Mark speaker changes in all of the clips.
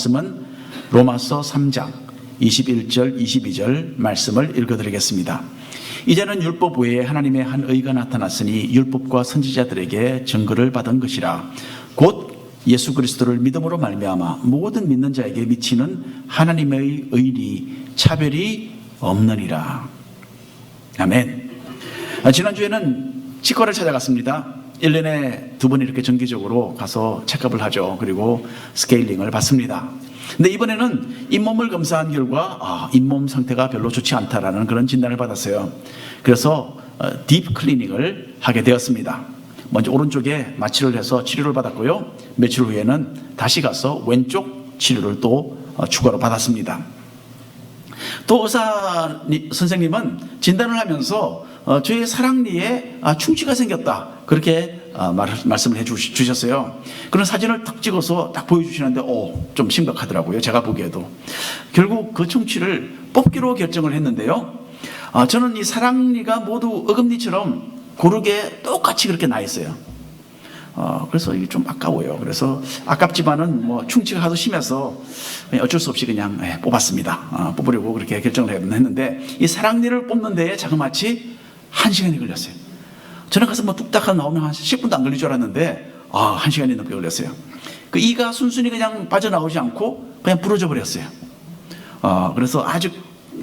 Speaker 1: 말씀은 로마서 3장 21절 22절 말씀을 읽어드리겠습니다. 이제는 율법 외에 하나님의 한 의가 나타났으니 율법과 선지자들에게 증거를 받은 것이라. 곧 예수 그리스도를 믿음으로 말미암아 모든 믿는 자에게 미치는 하나님의 의니 차별이 없느니라. 아멘. 지난주에는 치과를 찾아갔습니다. 1년에 2번 이렇게 정기적으로 가서 체크업을 하죠. 그리고 스케일링을 받습니다. 근데 이번에는 잇몸을 검사한 결과 잇몸 상태가 별로 좋지 않다라는 그런 진단을 받았어요. 그래서 딥 클리닝을 하게 되었습니다. 먼저 오른쪽에 마취를 해서 치료를 받았고요. 며칠 후에는 다시 가서 왼쪽 치료를 또 추가로 받았습니다. 또 의사 선생님은 진단을 하면서 저의 사랑니에 충치가 생겼다, 그렇게 말씀을 해주셨어요. 그런 사진을 딱 찍어서 딱 보여주시는데 좀 심각하더라고요. 제가 보기에도. 결국 그 충치를 뽑기로 결정을 했는데요. 저는 이 사랑니가 모두 어금니처럼 고르게 똑같이 그렇게 나 있어요. 그래서 이게 좀 아까워요. 그래서 아깝지만은 충치가 하도 심해서 어쩔 수 없이 그냥 뽑았습니다. 뽑으려고 그렇게 결정을 했는데, 이 사랑니를 뽑는 데에 자그마치 1시간이 걸렸어요. 저는 가서 뚝딱 나오면 한 10분도 안 걸릴 줄 알았는데 1시간이 넘게 걸렸어요. 그 이가 순순히 그냥 빠져나오지 않고 그냥 부러져 버렸어요. 그래서 아주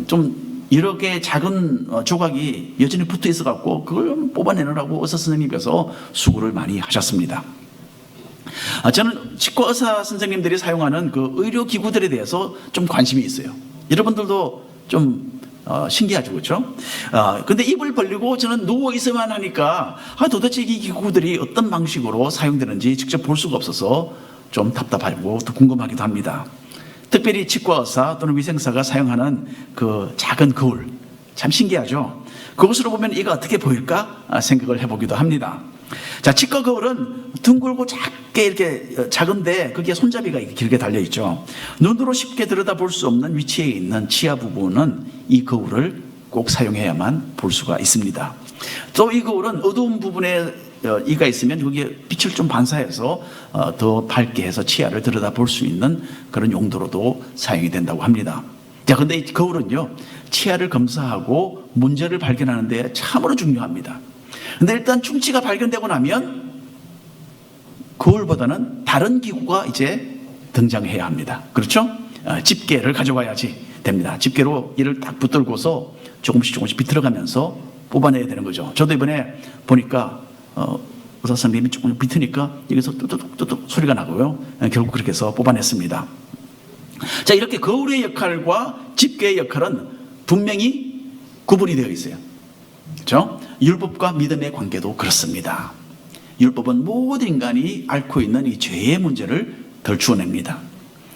Speaker 1: 좀 여러 개의 작은 조각이 여전히 붙어 있어 갖고 그걸 뽑아내느라고 의사 선생님께서 수고를 많이 하셨습니다. 저는 치과 의사 선생님들이 사용하는 그 의료 기구들에 대해서 좀 관심이 있어요. 여러분들도 좀 신기하죠, 그렇죠? 근데 입을 벌리고 저는 누워 있어만 하니까 도대체 이 기구들이 어떤 방식으로 사용되는지 직접 볼 수가 없어서 좀 답답하고 또 궁금하기도 합니다. 특별히 치과 의사 또는 위생사가 사용하는 그 작은 거울, 참 신기하죠? 그것으로 보면 이가 어떻게 보일까 생각을 해보기도 합니다. 자, 치과 거울은 둥글고 작게 이렇게 작은데 거기에 손잡이가 길게 달려있죠. 눈으로 쉽게 들여다볼 수 없는 위치에 있는 치아 부분은 이 거울을 꼭 사용해야만 볼 수가 있습니다. 또 이 거울은 어두운 부분에 이가 있으면 거기에 빛을 좀 반사해서 더 밝게 해서 치아를 들여다볼 수 있는 그런 용도로도 사용이 된다고 합니다. 자, 근데 이 거울은요, 치아를 검사하고 문제를 발견하는 데 참으로 중요합니다. 근데 일단 충치가 발견되고 나면 거울보다는 다른 기구가 이제 등장해야 합니다. 그렇죠? 집게를 가져와야지 됩니다. 집게로 이를 딱 붙들고서 조금씩 비틀어가면서 뽑아내야 되는 거죠. 저도 이번에 보니까 의사 선생님이 조금 비트니까 여기서 뚜둑 소리가 나고요. 결국 그렇게 해서 뽑아냈습니다. 자, 이렇게 거울의 역할과 집게의 역할은 분명히 구분이 되어 있어요. 그렇죠? 율법과 믿음의 관계도 그렇습니다. 율법은 모든 인간이 앓고 있는 이 죄의 문제를 덜추어냅니다.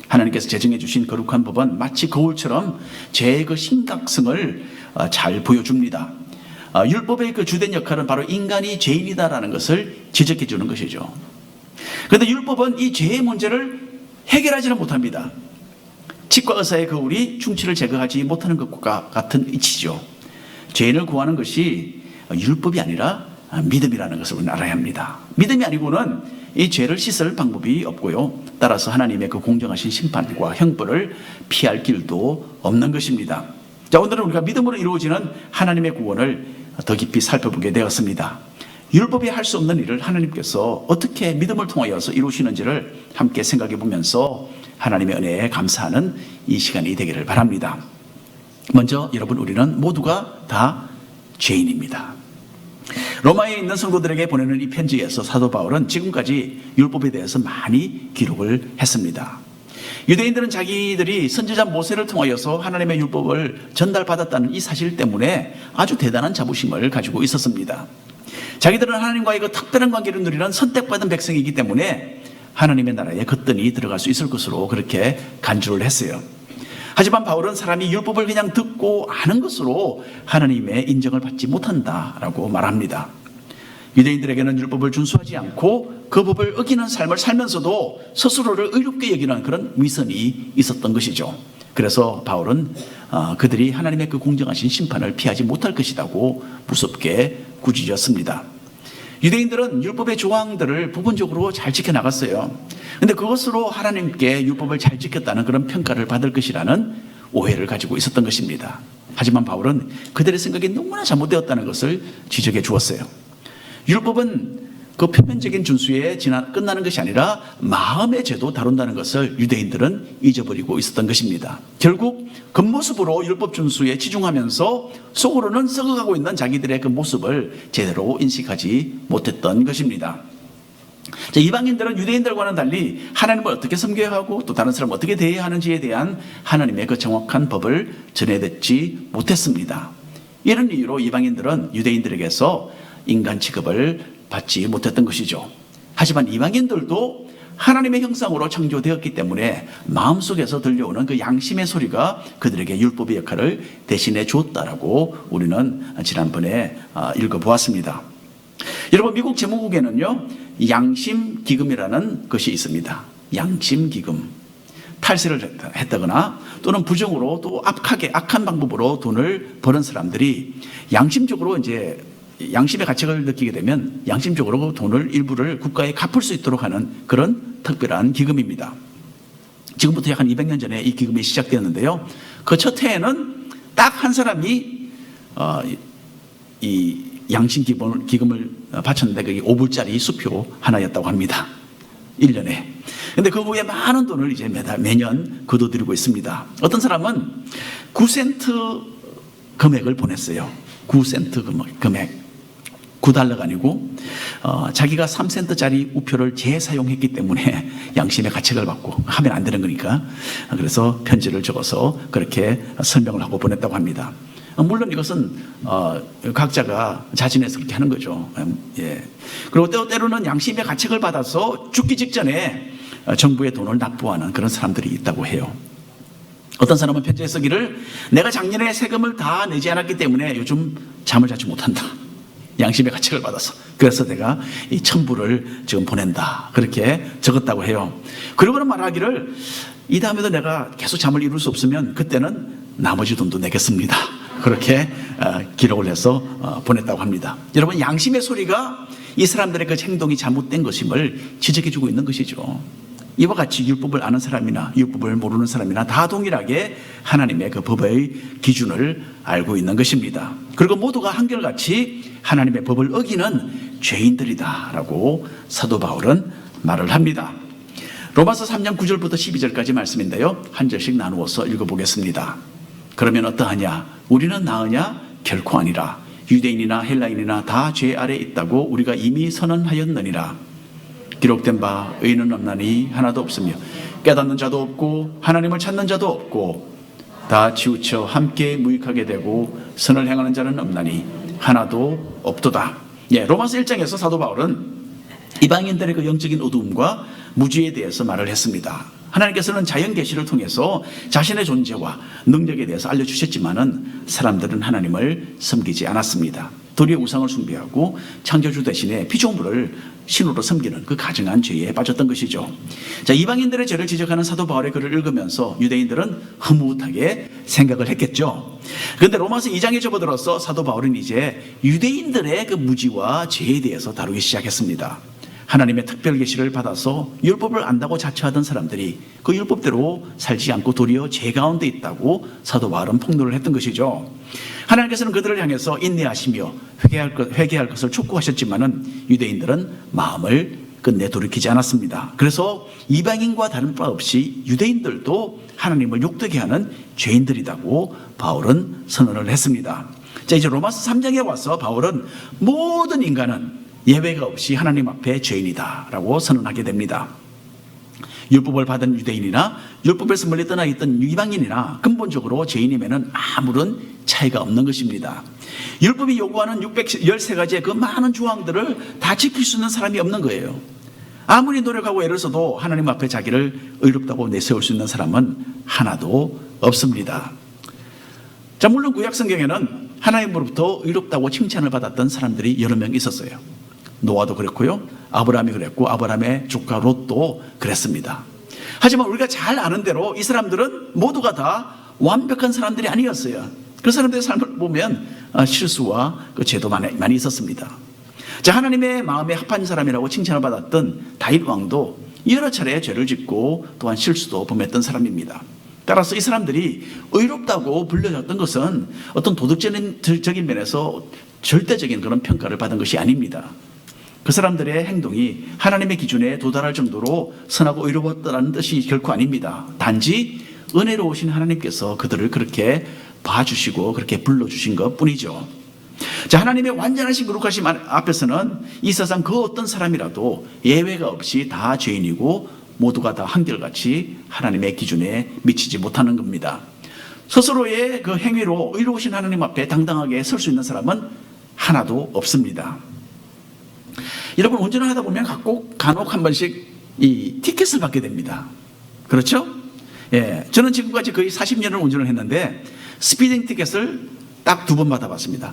Speaker 1: 하나님께서 제정해 주신 거룩한 법은 마치 거울처럼 죄의 그 심각성을 잘 보여줍니다. 율법의 그 주된 역할은 바로 인간이 죄인이다라는 것을 지적해 주는 것이죠. 그런데 율법은 이 죄의 문제를 해결하지는 못합니다. 치과 의사의 거울이 충치를 제거하지 못하는 것과 같은 이치죠. 죄인을 구하는 것이 율법이 아니라 믿음이라는 것을 우리는 알아야 합니다. 믿음이 아니고는 이 죄를 씻을 방법이 없고요. 따라서 하나님의 그 공정하신 심판과 형벌을 피할 길도 없는 것입니다. 자, 오늘은 우리가 믿음으로 이루어지는 하나님의 구원을 더 깊이 살펴보게 되었습니다. 율법이 할 수 없는 일을 하나님께서 어떻게 믿음을 통하여서 이루시는지를 함께 생각해 보면서 하나님의 은혜에 감사하는 이 시간이 되기를 바랍니다. 먼저 여러분, 우리는 모두가 다 죄인입니다. 로마에 있는 성도들에게 보내는 이 편지에서 사도 바울은 지금까지 율법에 대해서 많이 기록을 했습니다. 유대인들은 자기들이 선지자 모세를 통하여서 하나님의 율법을 전달받았다는 이 사실 때문에 아주 대단한 자부심을 가지고 있었습니다. 자기들은 하나님과의 그 특별한 관계를 누리는 선택받은 백성이기 때문에 하나님의 나라에 거뜬히 들어갈 수 있을 것으로 그렇게 간주를 했어요. 하지만 바울은 사람이 율법을 그냥 듣고 아는 것으로 하나님의 인정을 받지 못한다라고 말합니다. 유대인들에게는 율법을 준수하지 않고 그 법을 어기는 삶을 살면서도 스스로를 의롭게 여기는 그런 위선이 있었던 것이죠. 그래서 바울은 그들이 하나님의 그 공정하신 심판을 피하지 못할 것이라고 무섭게 꾸짖었습니다. 유대인들은 율법의 조항들을 부분적으로 잘 지켜나갔어요. 근데 그것으로 하나님께 율법을 잘 지켰다는 그런 평가를 받을 것이라는 오해를 가지고 있었던 것입니다. 하지만 바울은 그들의 생각이 너무나 잘못되었다는 것을 지적해 주었어요. 율법은 그 표면적인 준수에 끝나는 것이 아니라 마음의 죄도 다룬다는 것을 유대인들은 잊어버리고 있었던 것입니다. 결국 겉모습으로 율법 준수에 치중하면서 속으로는 썩어가고 있는 자기들의 그 모습을 제대로 인식하지 못했던 것입니다. 이방인들은 유대인들과는 달리 하나님을 어떻게 섬겨야 하고 또 다른 사람을 어떻게 대해야 하는지에 대한 하나님의 그 정확한 법을 전해듣지 못했습니다. 이런 이유로 이방인들은 유대인들에게서 인간 취급을 받지 못했던 것이죠. 하지만 이방인들도 하나님의 형상으로 창조되었기 때문에 마음속에서 들려오는 그 양심의 소리가 그들에게 율법의 역할을 대신해 주었다라고 우리는 지난번에 읽어보았습니다. 여러분, 미국 재무국에는요, 양심기금이라는 것이 있습니다. 양심기금. 탈세를 했다거나 또는 부정으로 또 악한 방법으로 돈을 버는 사람들이 양심적으로 이제 양심의 가책을 느끼게 되면 양심적으로 돈을 일부를 국가에 갚을 수 있도록 하는 그런 특별한 기금입니다. 지금부터 약 한 200년 전에 이 기금이 시작되었는데요. 그 첫 해에는 딱 한 사람이 이 양심기금을 바쳤는데 그게 5불짜리 수표 하나였다고 합니다. 1년에. 근데 그 후에 많은 돈을 이제 매년 거둬들이고 있습니다. 어떤 사람은 9센트 금액을 보냈어요. 9센트 금액. 9달러가 아니고 자기가 3센트짜리 우표를 재사용했기 때문에 양심의 가책을 받고 하면 안 되는 거니까 그래서 편지를 적어서 그렇게 설명을 하고 보냈다고 합니다. 물론 이것은 각자가 자진해서 그렇게 하는 거죠. 예. 그리고 때로는 양심의 가책을 받아서 죽기 직전에 정부의 돈을 납부하는 그런 사람들이 있다고 해요. 어떤 사람은 편지에 쓰기를 내가 작년에 세금을 다 내지 않았기 때문에 요즘 잠을 자지 못한다. 양심의 가책을 받아서. 그래서 내가 이 1,000불을 지금 보낸다. 그렇게 적었다고 해요. 그러고는 말하기를 이 다음에도 내가 계속 잠을 이룰 수 없으면 그때는 나머지 돈도 내겠습니다. 그렇게 기록을 해서 보냈다고 합니다. 여러분, 양심의 소리가 이 사람들의 그 행동이 잘못된 것임을 지적해주고 있는 것이죠. 이와 같이 율법을 아는 사람이나 율법을 모르는 사람이나 다 동일하게 하나님의 그 법의 기준을 알고 있는 것입니다. 그리고 모두가 한결같이 하나님의 법을 어기는 죄인들이다라고 사도 바울은 말을 합니다. 로마서 3장 9절부터 12절까지 말씀인데요. 한 절씩 나누어서 읽어보겠습니다. 그러면 어떠하냐? 우리는 나으냐? 결코 아니라. 유대인이나 헬라인이나 다 죄 아래 있다고 우리가 이미 선언하였느니라. 기록된 바 의인은 없나니 하나도 없으며 깨닫는 자도 없고 하나님을 찾는 자도 없고 다 치우쳐 함께 무익하게 되고 선을 행하는 자는 없나니 하나도 없도다. 예, 로마서 1장에서 사도 바울은 이방인들의 그 영적인 어두움과 무지에 대해서 말을 했습니다. 하나님께서는 자연 계시를 통해서 자신의 존재와 능력에 대해서 알려주셨지만은 사람들은 하나님을 섬기지 않았습니다. 도리어 우상을 숭배하고 창조주 대신에 피조물을 신으로 섬기는 그 가증한 죄에 빠졌던 것이죠. 자, 이방인들의 죄를 지적하는 사도 바울의 글을 읽으면서 유대인들은 흐뭇하게 생각을 했겠죠. 그런데 로마서 2장에 접어들어서 사도 바울은 이제 유대인들의 그 무지와 죄에 대해서 다루기 시작했습니다. 하나님의 특별 계시를 받아서 율법을 안다고 자처하던 사람들이 그 율법대로 살지 않고 도리어 죄 가운데 있다고 사도 바울은 폭로를 했던 것이죠. 하나님께서는 그들을 향해서 인내하시며 회개할 것을 촉구하셨지만은 유대인들은 마음을 끝내 돌이키지 않았습니다. 그래서 이방인과 다른 바 없이 유대인들도 하나님을 욕되게 하는 죄인들이라고 바울은 선언을 했습니다. 자, 이제 로마서 3장에 와서 바울은 모든 인간은 예외가 없이 하나님 앞에 죄인이다라고 선언하게 됩니다. 율법을 받은 유대인이나 율법에서 멀리 떠나 있던 이방인이나 근본적으로 죄인임에는 아무런 차이가 없는 것입니다. 율법이 요구하는 613가지의 그 많은 조항들을 다 지킬 수 있는 사람이 없는 거예요. 아무리 노력하고 애를 써도 하나님 앞에 자기를 의롭다고 내세울 수 있는 사람은 하나도 없습니다. 자, 물론 구약 성경에는 하나님으로부터 의롭다고 칭찬을 받았던 사람들이 여러 명 있었어요. 노아도 그랬고요, 아브라함이 그랬고 아브라함의 조카 롯도 그랬습니다. 하지만 우리가 잘 아는 대로 이 사람들은 모두가 다 완벽한 사람들이 아니었어요. 그 사람들의 삶을 보면 실수와 그 죄도 많이 있었습니다. 자, 하나님의 마음에 합한 사람이라고 칭찬을 받았던 다윗 왕도 여러 차례 죄를 짓고 또한 실수도 범했던 사람입니다. 따라서 이 사람들이 의롭다고 불려졌던 것은 어떤 도덕적인 면에서 절대적인 그런 평가를 받은 것이 아닙니다. 그 사람들의 행동이 하나님의 기준에 도달할 정도로 선하고 의로웠다는 뜻이 결코 아닙니다. 단지 은혜로우신 하나님께서 그들을 그렇게 봐주시고 그렇게 불러주신 것 뿐이죠. 자, 하나님의 완전하신 거룩하심 앞에서는 이 세상 그 어떤 사람이라도 예외가 없이 다 죄인이고 모두가 다 한결같이 하나님의 기준에 미치지 못하는 겁니다. 스스로의 그 행위로 의로우신 하나님 앞에 당당하게 설 수 있는 사람은 하나도 없습니다. 여러분, 운전을 하다 보면 간혹 한 번씩 이 티켓을 받게 됩니다. 그렇죠? 예, 저는 지금까지 거의 40년을 운전을 했는데 스피딩 티켓을 딱 2번 받아봤습니다.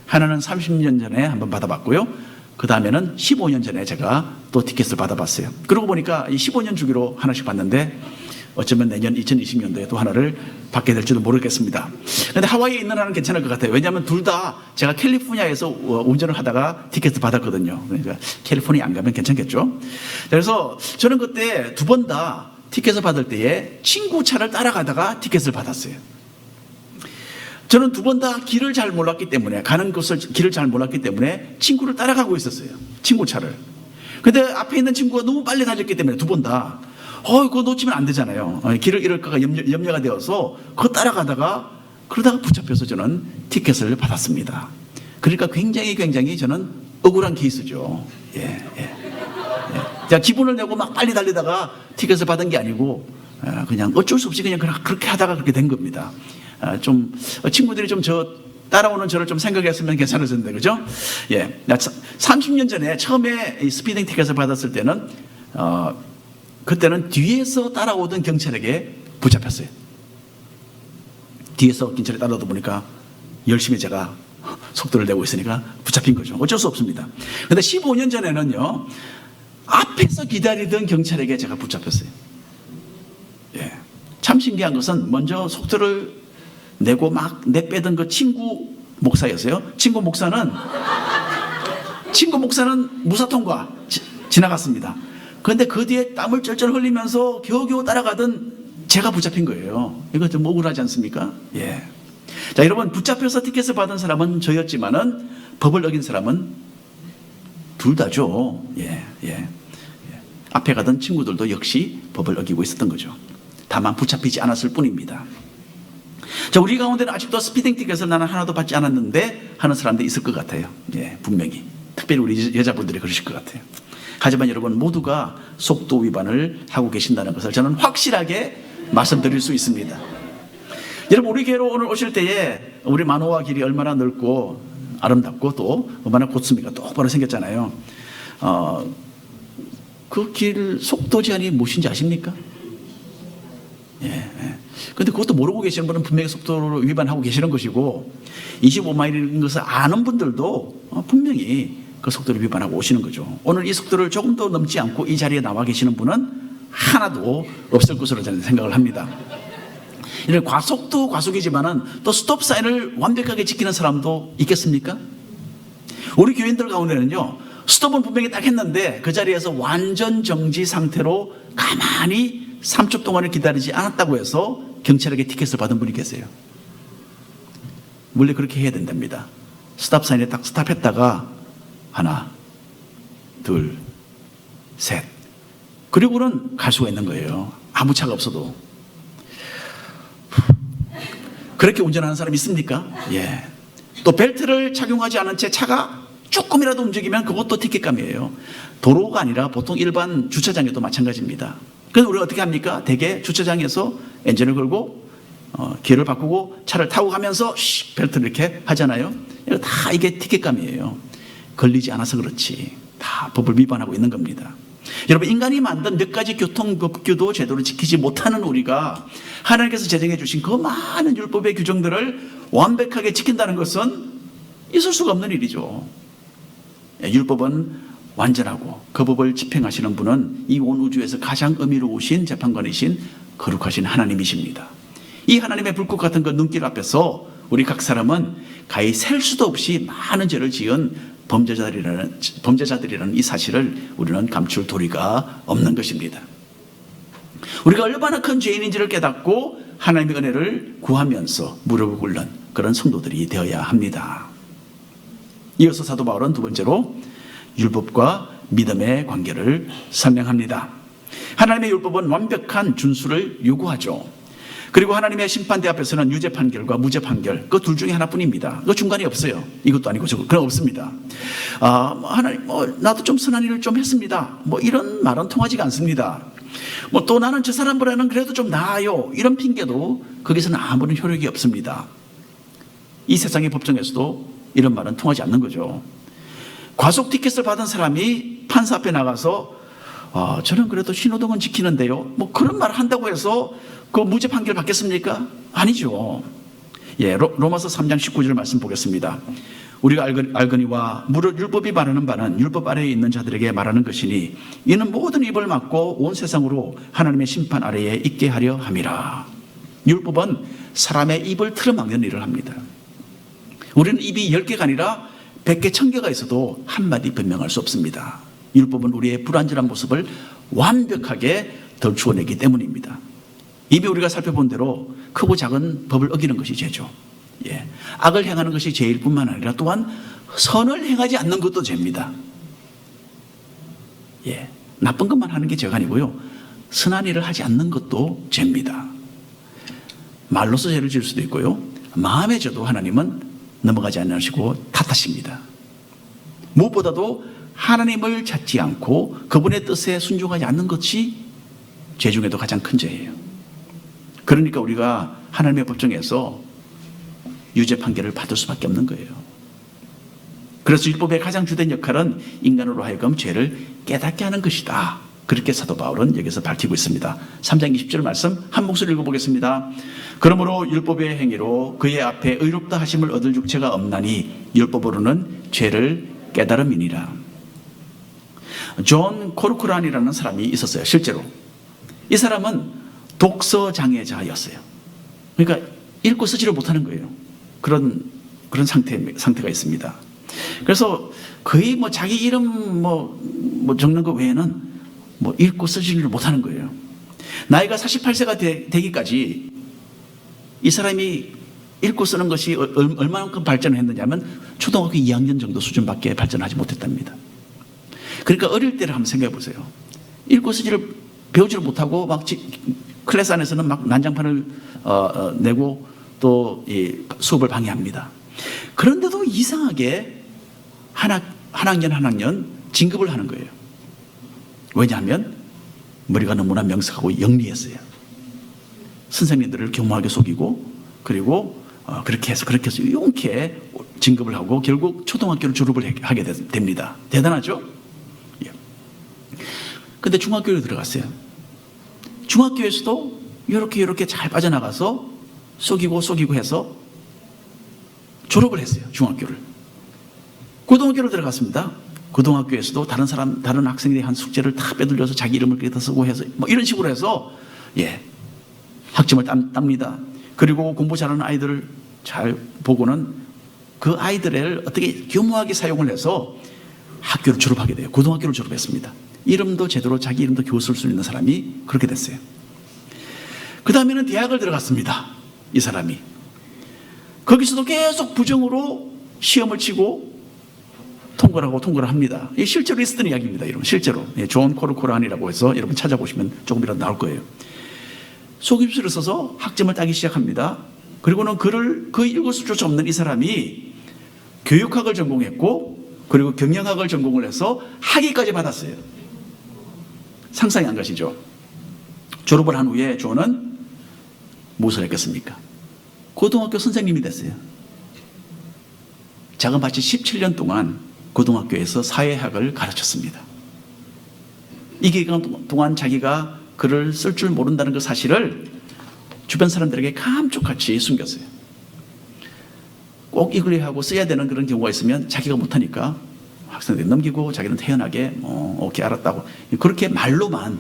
Speaker 1: 하나는 30년 전에 한번 받아봤고요. 그 다음에는 15년 전에 제가 또 티켓을 받아봤어요. 그러고 보니까 이 15년 주기로 하나씩 받는데 어쩌면 내년 2020년도에 또 하나를 받게 될지도 모르겠습니다. 그런데 하와이에 있는 하나는 괜찮을 것 같아요. 왜냐하면 둘 다 제가 캘리포니아에서 운전을 하다가 티켓을 받았거든요. 그러니까 캘리포니아 안 가면 괜찮겠죠. 그래서 저는 그때 2번 다 티켓을 받을 때에 친구 차를 따라가다가 티켓을 받았어요. 저는 2번 다 길을 잘 몰랐기 때문에, 가는 곳을 길을 잘 몰랐기 때문에 친구를 따라가고 있었어요. 친구 차를. 근데 앞에 있는 친구가 너무 빨리 달렸기 때문에 2번 다 그거 놓치면 안 되잖아요. 길을 잃을까가 염려가 되어서 그거 따라가다가 그러다가 붙잡혀서 저는 티켓을 받았습니다. 그러니까 굉장히 저는 억울한 케이스죠. 예. 자, 기분을 내고 막 빨리 달리다가 티켓을 받은 게 아니고 그냥 어쩔 수 없이 그냥 그렇게 하다가 그렇게 된 겁니다. 좀 친구들이 좀 따라오는 저를 좀 생각했으면 괜찮았는데, 그죠? 예. 30년 전에 처음에 이 스피딩 티켓을 받았을 때는 그때는 뒤에서 따라오던 경찰에게 붙잡혔어요. 뒤에서 경찰이 따라오다 보니까 열심히 제가 속도를 내고 있으니까 붙잡힌 거죠. 어쩔 수 없습니다. 그런데 15년 전에는요, 앞에서 기다리던 경찰에게 제가 붙잡혔어요. 예. 참 신기한 것은 먼저 속도를 내고 막 내빼던 그 친구 목사였어요. 친구 목사는 무사통과 지나갔습니다. 그런데 그 뒤에 땀을 쩔쩔 흘리면서 겨우겨우 따라가던 제가 붙잡힌 거예요. 이거 좀 억울하지 않습니까? 예. 자, 여러분, 붙잡혀서 티켓을 받은 사람은 저였지만은 법을 어긴 사람은 둘 다죠. 예. 앞에 가던 친구들도 역시 법을 어기고 있었던 거죠. 다만 붙잡히지 않았을 뿐입니다. 자, 우리 가운데는 아직도 스피딩 티켓을 나는 하나도 받지 않았는데 하는 사람들이 있을 것 같아요. 예, 분명히. 특별히 우리 여자분들이 그러실 것 같아요. 하지만 여러분, 모두가 속도 위반을 하고 계신다는 것을 저는 확실하게 말씀드릴 수 있습니다. 여러분, 우리 교회로 오늘 오실 때에 우리 만호와 길이 얼마나 넓고 아름답고 또 얼마나 고수미가 똑바로 생겼잖아요. 그 길 속도 제한이 무엇인지 아십니까? 예. 근데 그것도 모르고 계시는 분은 분명히 속도를 위반하고 계시는 것이고, 25마일인 것을 아는 분들도 분명히 그 속도를 위반하고 오시는 거죠. 오늘 이 속도를 조금 더 넘지 않고 이 자리에 나와 계시는 분은 하나도 없을 것으로 저는 생각을 합니다. 이런 과속도 과속이지만은 또 스톱 사인을 완벽하게 지키는 사람도 있겠습니까? 우리 교인들 가운데는요, 스톱은 분명히 딱 했는데 그 자리에서 완전 정지 상태로 가만히 3초 동안을 기다리지 않았다고 해서 경찰에게 티켓을 받은 분이 계세요. 원래 그렇게 해야 된답니다. 스탑 사인에 딱 스탑했다가 하나, 둘, 셋, 그리고는 갈 수가 있는 거예요. 아무 차가 없어도. 그렇게 운전하는 사람 있습니까? 예. 또 벨트를 착용하지 않은 채 차가 조금이라도 움직이면 그것도 티켓감이에요. 도로가 아니라 보통 일반 주차장에도 마찬가지입니다. 그래서 우리가 어떻게 합니까? 대개 주차장에서 엔진을 걸고 기어를 바꾸고 차를 타고 가면서 벨트를 이렇게 하잖아요. 다 이게 티켓감이에요. 걸리지 않아서 그렇지. 다 법을 위반하고 있는 겁니다. 여러분, 인간이 만든 몇 가지 교통법규도 제대로 지키지 못하는 우리가 하나님께서 제정해 주신 그 많은 율법의 규정들을 완벽하게 지킨다는 것은 있을 수가 없는 일이죠. 율법은 완전하고 그 법을 집행하시는 분은 이 온 우주에서 가장 의미로우신 재판관이신 거룩하신 하나님이십니다. 이 하나님의 불꽃 같은 그 눈길 앞에서 우리 각 사람은 가히 셀 수도 없이 많은 죄를 지은 범죄자들이라는 이 사실을 우리는 감출 도리가 없는 것입니다. 우리가 얼마나 큰 죄인인지를 깨닫고 하나님의 은혜를 구하면서 무릎을 꿇는 그런 성도들이 되어야 합니다. 이어서 사도 바울은 두 번째로 율법과 믿음의 관계를 설명합니다. 하나님의 율법은 완벽한 준수를 요구하죠. 그리고 하나님의 심판대 앞에서는 유죄 판결과 무죄 판결, 그 둘 중에 하나뿐입니다. 그 중간이 없어요. 이것도 아니고 저것, 그건 없습니다. 하나님, 나도 좀 선한 일을 좀 했습니다. 이런 말은 통하지가 않습니다. 또 나는 저 사람보다는 그래도 좀 나아요. 이런 핑계도 거기서는 아무런 효력이 없습니다. 이 세상의 법정에서도 이런 말은 통하지 않는 거죠. 과속 티켓을 받은 사람이 판사 앞에 나가서 저는 그래도 신호등은 지키는데요. 그런 말을 한다고 해서 그 무죄 판결 받겠습니까? 아니죠. 로마서 3장 19절 말씀 보겠습니다. 우리가 알거니와 무릇 율법이 말하는 바는 율법 아래에 있는 자들에게 말하는 것이니 이는 모든 입을 막고 온 세상으로 하나님의 심판 아래에 있게 하려 함이라. 율법은 사람의 입을 틀어막는 일을 합니다. 우리는 입이 10개가 아니라 100개, 1000개가 있어도 한마디 변명할 수 없습니다. 율법은 우리의 불완전한 모습을 완벽하게 덜추어내기 때문입니다. 이미 우리가 살펴본 대로 크고 작은 법을 어기는 것이 죄죠. 악을 행하는 것이 죄일 뿐만 아니라 또한 선을 행하지 않는 것도 죄입니다. 나쁜 것만 하는 게 죄가 아니고요. 선한 일을 하지 않는 것도 죄입니다. 말로서 죄를 지을 수도 있고요. 마음의 죄도 하나님은 넘어가지 않으시고 탓하십니다. 무엇보다도 하나님을 찾지 않고 그분의 뜻에 순종하지 않는 것이 죄 중에도 가장 큰 죄예요. 그러니까 우리가 하나님의 법정에서 유죄 판결을 받을 수밖에 없는 거예요. 그래서 율법의 가장 주된 역할은 인간으로 하여금 죄를 깨닫게 하는 것이다. 그렇게 사도 바울은 여기서 밝히고 있습니다. 3장 20절 말씀 한 목소리 읽어보겠습니다. 그러므로 율법의 행위로 그의 앞에 의롭다 하심을 얻을 육체가 없나니 율법으로는 죄를 깨달음이니라. 존 코르쿠란이라는 사람이 있었어요. 실제로 이 사람은 독서 장애자였어요. 그러니까 읽고 쓰지를 못하는 거예요. 그런 상태가 있습니다. 그래서 거의 자기 이름 적는 것 외에는 읽고 쓰지를 못하는 거예요. 나이가 48세가 되기까지 이 사람이 읽고 쓰는 것이 얼마만큼 발전을 했느냐면 초등학교 2학년 정도 수준밖에 발전하지 못했답니다. 그러니까 어릴 때를 한번 생각해 보세요. 읽고 쓰지를 배우지를 못하고 클래스 안에서는 난장판을 내고 또 수업을 방해합니다. 그런데도 이상하게 한 학년 진급을 하는 거예요. 왜냐하면 머리가 너무나 명석하고 영리했어요. 선생님들을 교묘하게 속이고 그리고 그렇게 해서 용케 진급을 하고 결국 초등학교를 졸업을 하게 됩니다. 대단하죠? 근데 중학교에 들어갔어요. 중학교에서도 이렇게 잘 빠져나가서 속이고 해서 졸업을 했어요. 중학교를. 고등학교를 들어갔습니다. 고등학교에서도 다른 학생들이 한 숙제를 다 빼돌려서 자기 이름을 거기다 쓰고 해서 이런 식으로 해서 학점을 땁니다. 그리고 공부 잘하는 아이들을 잘 보고는 그 아이들을 어떻게 교묘하게 사용을 해서 학교를 졸업하게 돼요. 고등학교를 졸업했습니다. 이름도 제대로 자기 이름도 겨우 쓸 수 있는 사람이 그렇게 됐어요. 그 다음에는 대학을 들어갔습니다. 이 사람이. 거기서도 계속 부정으로 시험을 치고 통과를 합니다. 실제로 있었던 이야기입니다. 여러분. 실제로. 존 코르코란이라고 해서 여러분 찾아보시면 조금이라도 나올 거예요. 속임수를 써서 학점을 따기 시작합니다. 그리고는 그 읽을 수조차 없는 이 사람이 교육학을 전공했고 그리고 경영학을 전공을 해서 학위까지 받았어요. 상상이 안 가시죠? 졸업을 한 후에 존은 무엇을 했겠습니까? 고등학교 선생님이 됐어요. 자그마치 17년 동안 고등학교에서 사회학을 가르쳤습니다. 이 기간 동안 자기가 글을 쓸 줄 모른다는 그 사실을 주변 사람들에게 감쪽같이 숨겼어요. 꼭 읽으려 하고 써야 되는 그런 경우가 있으면 자기가 못하니까 학생들이 넘기고 자기는 태연하게 오케이 알았다고 그렇게 말로만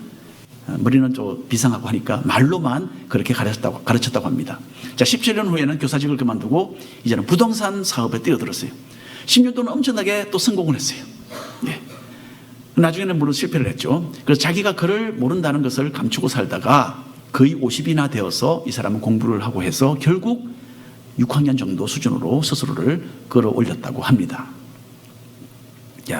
Speaker 1: 머리는 좀 비상하고 하니까 말로만 그렇게 가르쳤다고 합니다. 자, 17년 후에는 교사직을 그만두고 이제는 부동산 사업에 뛰어들었어요. 10년 동안 엄청나게 또 성공을 했어요. 예. 나중에는 물론 실패를 했죠. 그래서 자기가 글을 모른다는 것을 감추고 살다가 거의 50이나 되어서 이 사람은 공부를 하고 해서 결국 6학년 정도 수준으로 스스로를 끌어올렸다고 합니다.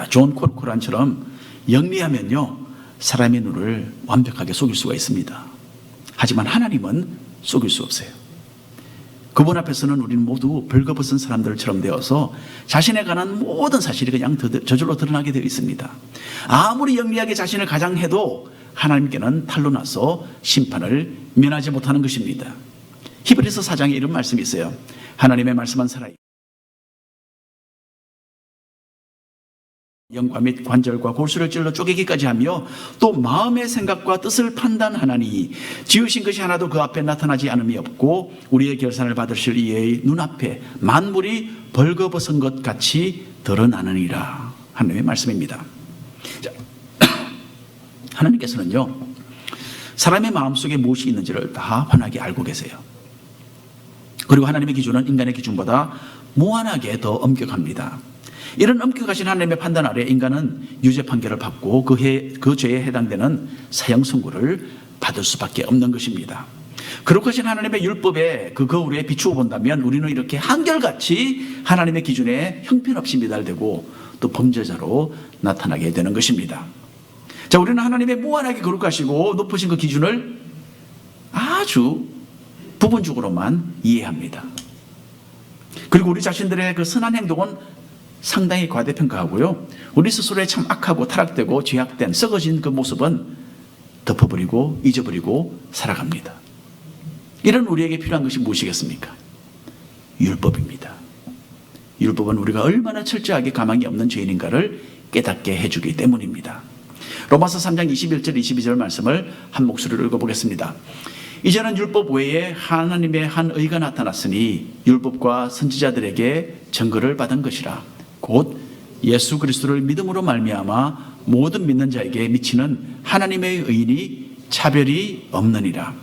Speaker 1: 존 코르코란처럼 영리하면요, 사람의 눈을 완벽하게 속일 수가 있습니다. 하지만 하나님은 속일 수 없어요. 그분 앞에서는 우리는 모두 벌거벗은 사람들처럼 되어서 자신에 관한 모든 사실이 그냥 저절로 드러나게 되어 있습니다. 아무리 영리하게 자신을 가장해도 하나님께는 탈로 나서 심판을 면하지 못하는 것입니다. 히브리서 4장에 이런 말씀이 있어요. 하나님의 말씀은 살아있고 영과 및 관절과 골수를 찔러 쪼개기까지 하며 또 마음의 생각과 뜻을 판단하나니 지으신 것이 하나도 그 앞에 나타나지 않음이 없고 우리의 결산을 받으실 이의 눈앞에 만물이 벌거벗은 것 같이 드러나느니라. 하나님의 말씀입니다. 자, 하나님께서는요, 사람의 마음속에 무엇이 있는지를 다 환하게 알고 계세요. 그리고 하나님의 기준은 인간의 기준보다 무한하게 더 엄격합니다. 이런 엄격하신 하나님의 판단 아래 인간은 유죄 판결을 받고 그 죄에 해당되는 사형 선고를 받을 수밖에 없는 것입니다. 그렇게 하신 하나님의 율법의 그 거울에 비추어 본다면 우리는 이렇게 한결같이 하나님의 기준에 형편없이 미달되고 또 범죄자로 나타나게 되는 것입니다. 자, 우리는 하나님의 무한하게 거룩하시고 높으신 그 기준을 아주 부분적으로만 이해합니다. 그리고 우리 자신들의 그 선한 행동은 상당히 과대평가하고요, 우리 스스로의 참 악하고 타락되고 죄악된 썩어진 그 모습은 덮어버리고 잊어버리고 살아갑니다. 이런 우리에게 필요한 것이 무엇이겠습니까? 율법입니다. 율법은 우리가 얼마나 철저하게 가망이 없는 죄인인가를 깨닫게 해주기 때문입니다. 로마서 3장 21절 22절 말씀을 한 목소리로 읽어보겠습니다. 이제는 율법 외에 하나님의 한 의가 나타났으니 율법과 선지자들에게 증거를 받은 것이라. 곧 예수 그리스도를 믿음으로 말미암아 모든 믿는 자에게 미치는 하나님의 의인이 차별이 없느니라.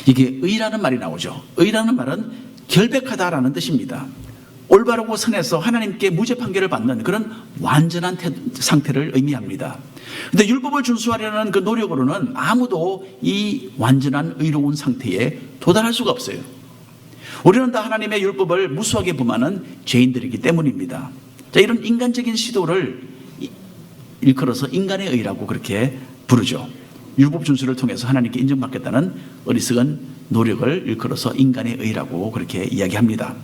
Speaker 1: 이게 의라는 말이 나오죠. 의라는 말은 결백하다라는 뜻입니다. 올바르고 선해서 하나님께 무죄 판결을 받는 그런 완전한 상태를 의미합니다. 그런데 율법을 준수하려는 그 노력으로는 아무도 이 완전한 의로운 상태에 도달할 수가 없어요. 우리는 다 하나님의 율법을 무수하게 범하는 죄인들이기 때문입니다. 자, 이런 인간적인 시도를 일컬어서 인간의 의라고 그렇게 부르죠. 율법 준수를 통해서 하나님께 인정받겠다는 어리석은 노력을 일컬어서 인간의 의라고 그렇게 이야기합니다.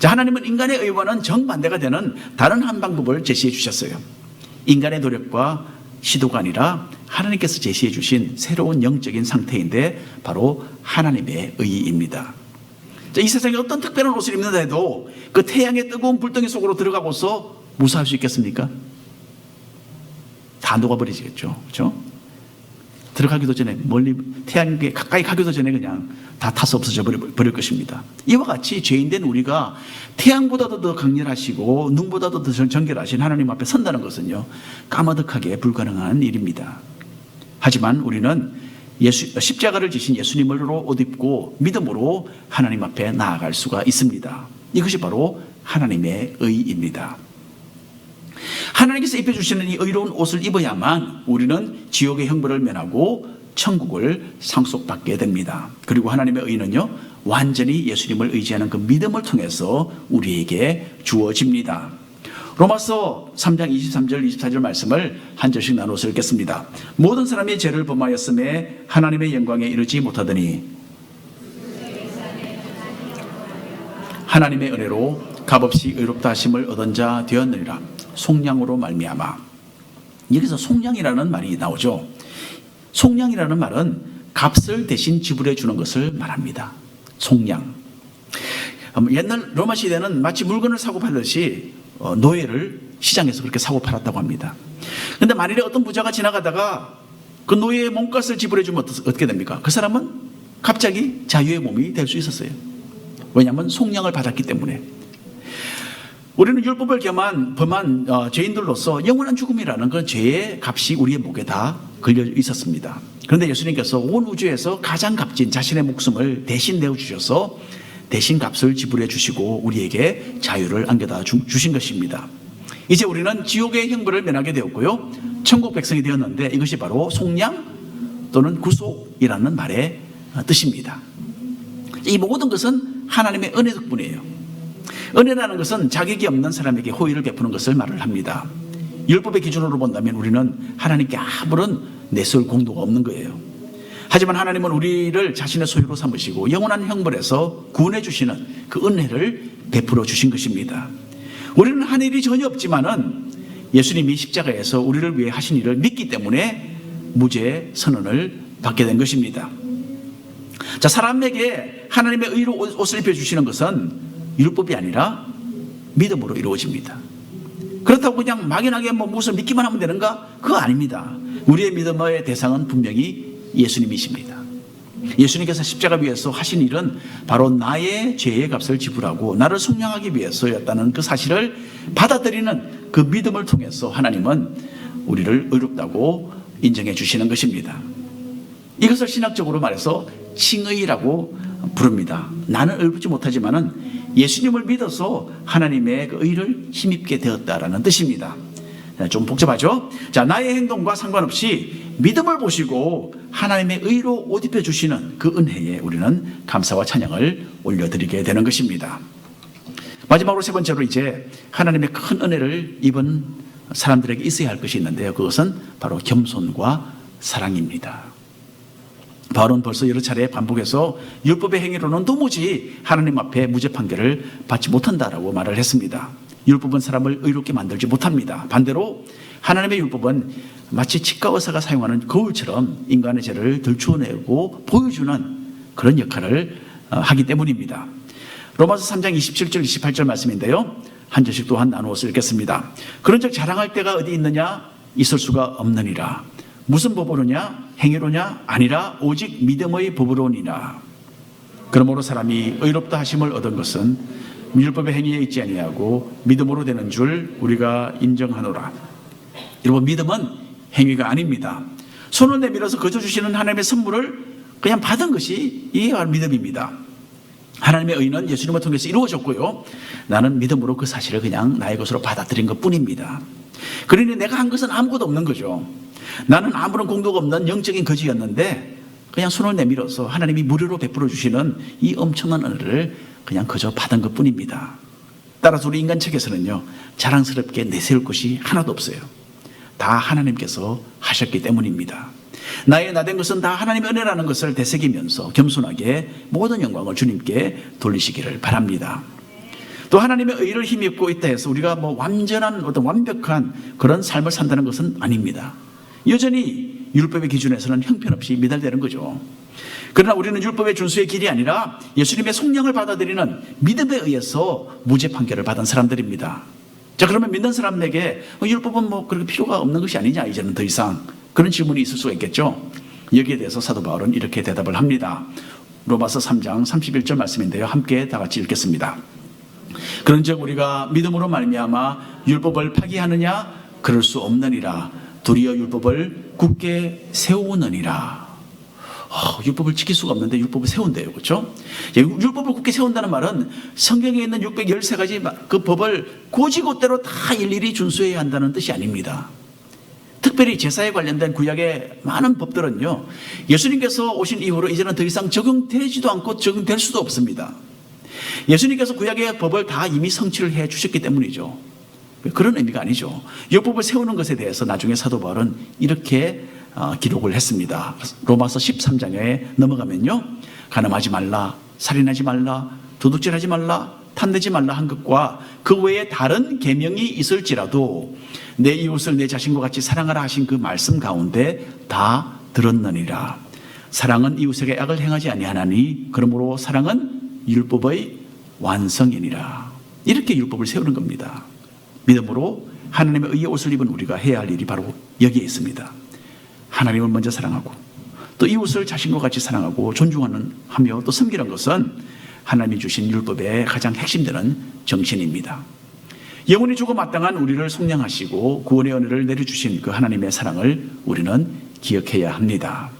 Speaker 1: 자, 하나님은 인간의 의와는 정반대가 되는 다른 한 방법을 제시해 주셨어요. 인간의 노력과 시도가 아니라 하나님께서 제시해 주신 새로운 영적인 상태인데 바로 하나님의 의입니다. 자, 이 세상에 어떤 특별한 옷을 입는다 해도 그 태양의 뜨거운 불덩이 속으로 들어가고서 무사할 수 있겠습니까? 다 녹아버리겠죠. 그렇죠? 들어가기도 전에 멀리 태양에 가까이 가기도 전에 그냥 다 타서 없어져 버릴 것입니다. 이와 같이 죄인된 우리가 태양보다도 더 강렬하시고 눈보다도 더 정결하신 하나님 앞에 선다는 것은요, 까마득하게 불가능한 일입니다. 하지만 우리는 십자가를 지신 예수님으로 옷 입고 믿음으로 하나님 앞에 나아갈 수가 있습니다. 이것이 바로 하나님의 의입니다. 하나님께서 입혀주시는 이 의로운 옷을 입어야만 우리는 지옥의 형벌을 면하고 천국을 상속받게 됩니다. 그리고 하나님의 의는요, 완전히 예수님을 의지하는 그 믿음을 통해서 우리에게 주어집니다. 로마서 3장 23절 24절 말씀을 한 절씩 나눠서 읽겠습니다. 모든 사람이 죄를 범하였음에 하나님의 영광에 이르지 못하더니 하나님의 은혜로 값없이 의롭다 하심을 얻은 자 되었느니라. 속량으로 말미암아. 여기서 속량이라는 말이 나오죠. 속량이라는 말은 값을 대신 지불해 주는 것을 말합니다. 속량. 옛날 로마 시대는 마치 물건을 사고 팔듯이 노예를 시장에서 그렇게 사고 팔았다고 합니다. 그런데 만일에 어떤 부자가 지나가다가 그 노예의 몸값을 지불해 주면 어떻게 됩니까? 그 사람은 갑자기 자유의 몸이 될 수 있었어요. 왜냐하면 속량을 받았기 때문에. 우리는 율법을 범한 죄인들로서 영원한 죽음이라는 그 죄의 값이 우리의 목에 다 걸려 있었습니다. 그런데 예수님께서 온 우주에서 가장 값진 자신의 목숨을 대신 내어주셔서 대신 값을 지불해 주시고 우리에게 자유를 안겨다 주신 것입니다. 이제 우리는 지옥의 형벌을 면하게 되었고요, 천국 백성이 되었는데 이것이 바로 속량 또는 구속이라는 말의 뜻입니다. 이 모든 것은 하나님의 은혜 덕분이에요. 은혜라는 것은 자격이 없는 사람에게 호의를 베푸는 것을 말을 합니다. 율법의 기준으로 본다면 우리는 하나님께 아무런 내세울 공로가 없는 거예요. 하지만 하나님은 우리를 자신의 소유로 삼으시고 영원한 형벌에서 구원해 주시는 그 은혜를 베풀어 주신 것입니다. 우리는 한 일이 전혀 없지만은 예수님이 십자가에서 우리를 위해 하신 일을 믿기 때문에 무죄 선언을 받게 된 것입니다. 자, 사람에게 하나님의 의로 옷을 입혀주시는 것은 율법이 아니라 믿음으로 이루어집니다. 그렇다고 그냥 막연하게 무엇을 믿기만 하면 되는가? 그거 아닙니다. 우리의 믿음의 대상은 분명히 예수님이십니다. 예수님께서 십자가 위에서 하신 일은 바로 나의 죄의 값을 지불하고 나를 속량하기 위해서였다는 그 사실을 받아들이는 그 믿음을 통해서 하나님은 우리를 의롭다고 인정해 주시는 것입니다. 이것을 신학적으로 말해서 칭의라고 부릅니다. 나는 의롭지 못하지만은 예수님을 믿어서 하나님의 그 의를 힘입게 되었다라는 뜻입니다. 좀 복잡하죠? 자, 나의 행동과 상관없이 믿음을 보시고 하나님의 의로 옷 입혀 주시는 그 은혜에 우리는 감사와 찬양을 올려드리게 되는 것입니다. 마지막으로 세 번째로 이제 하나님의 큰 은혜를 입은 사람들에게 있어야 할 것이 있는데요, 그것은 바로 겸손과 사랑입니다. 바울은 벌써 여러 차례 반복해서 율법의 행위로는 도무지 하나님 앞에 무죄 판결을 받지 못한다라고 말을 했습니다. 율법은 사람을 의롭게 만들지 못합니다. 반대로 하나님의 율법은 마치 치과 의사가 사용하는 거울처럼 인간의 죄를 들추어내고 보여주는 그런 역할을 하기 때문입니다. 로마서 3장 27절 28절 말씀인데요, 한 절씩 또한 나누어서 읽겠습니다. 그런즉 자랑할 때가 어디 있느냐? 있을 수가 없느니라. 무슨 법으로냐? 행위로냐? 아니라 오직 믿음의 법으로니라. 그러므로 사람이 의롭다 하심을 얻은 것은 율법의 행위에 있지 아니하고 믿음으로 되는 줄 우리가 인정하노라. 여러분, 믿음은 행위가 아닙니다. 손을 내밀어서 거저 주시는 하나님의 선물을 그냥 받은 것이 이게 바로 믿음입니다. 하나님의 의는 예수님을 통해서 이루어졌고요, 나는 믿음으로 그 사실을 그냥 나의 것으로 받아들인 것뿐입니다. 그러니 내가 한 것은 아무것도 없는 거죠. 나는 아무런 공도가 없는 영적인 거지였는데 그냥 손을 내밀어서 하나님이 무료로 베풀어 주시는 이 엄청난 은혜를 그냥 그저 받은 것뿐입니다. 따라서 우리 인간 책에서는요, 자랑스럽게 내세울 것이 하나도 없어요. 다 하나님께서 하셨기 때문입니다. 나의 나된 것은 다 하나님의 은혜라는 것을 되새기면서 겸손하게 모든 영광을 주님께 돌리시기를 바랍니다. 또 하나님의 의를 힘입고 있다 해서 우리가 완전한 어떤 완벽한 그런 삶을 산다는 것은 아닙니다. 여전히 율법의 기준에서는 형편없이 미달되는 거죠. 그러나 우리는 율법의 준수의 길이 아니라 예수님의 속량을 받아들이는 믿음에 의해서 무죄 판결을 받은 사람들입니다. 자, 그러면 믿는 사람에게 율법은 그렇게 필요가 없는 것이 아니냐, 이제는 더 이상, 그런 질문이 있을 수가 있겠죠. 여기에 대해서 사도 바울은 이렇게 대답을 합니다. 로마서 3장 31절 말씀인데요, 함께 다 같이 읽겠습니다. 그런즉 우리가 믿음으로 말미암아 율법을 파기하느냐? 그럴 수 없느니라. 도리어 율법을 굳게 세우느니라. 율법을 지킬 수가 없는데 율법을 세운대요, 그렇죠? 율법을 굳게 세운다는 말은 성경에 있는 613가지 그 법을 곧이곧대로 다 일일이 준수해야 한다는 뜻이 아닙니다. 특별히 제사에 관련된 구약의 많은 법들은요, 예수님께서 오신 이후로 이제는 더 이상 적용되지도 않고 적용될 수도 없습니다. 예수님께서 구약의 법을 다 이미 성취를 해 주셨기 때문이죠. 그런 의미가 아니죠. 율법을 세우는 것에 대해서 나중에 사도 바울은 이렇게 기록을 했습니다. 로마서 13장에 넘어가면요, 간음하지 말라, 살인하지 말라, 도둑질하지 말라, 탐내지 말라 한 것과 그 외에 다른 계명이 있을지라도 내 이웃을 내 자신과 같이 사랑하라 하신 그 말씀 가운데 다 들었느니라. 사랑은 이웃에게 악을 행하지 아니하나니 그러므로 사랑은 율법의 완성이니라. 이렇게 율법을 세우는 겁니다. 믿음으로 하나님의 의의 옷을 입은 우리가 해야 할 일이 바로 여기에 있습니다. 하나님을 먼저 사랑하고 또 이웃을 자신과 같이 사랑하고 존중하는 하며 또 섬기는 것은 하나님이 주신 율법의 가장 핵심되는 정신입니다. 영원히 죽어 마땅한 우리를 속량하시고 구원의 은혜를 내려주신 그 하나님의 사랑을 우리는 기억해야 합니다.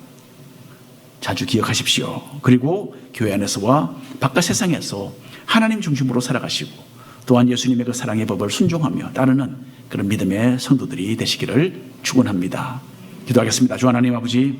Speaker 1: 자주 기억하십시오. 그리고 교회 안에서와 바깥 세상에서 하나님 중심으로 살아가시고 또한 예수님의 그 사랑의 법을 순종하며 따르는 그런 믿음의 성도들이 되시기를 축원합니다. 기도하겠습니다. 주 하나님 아버지,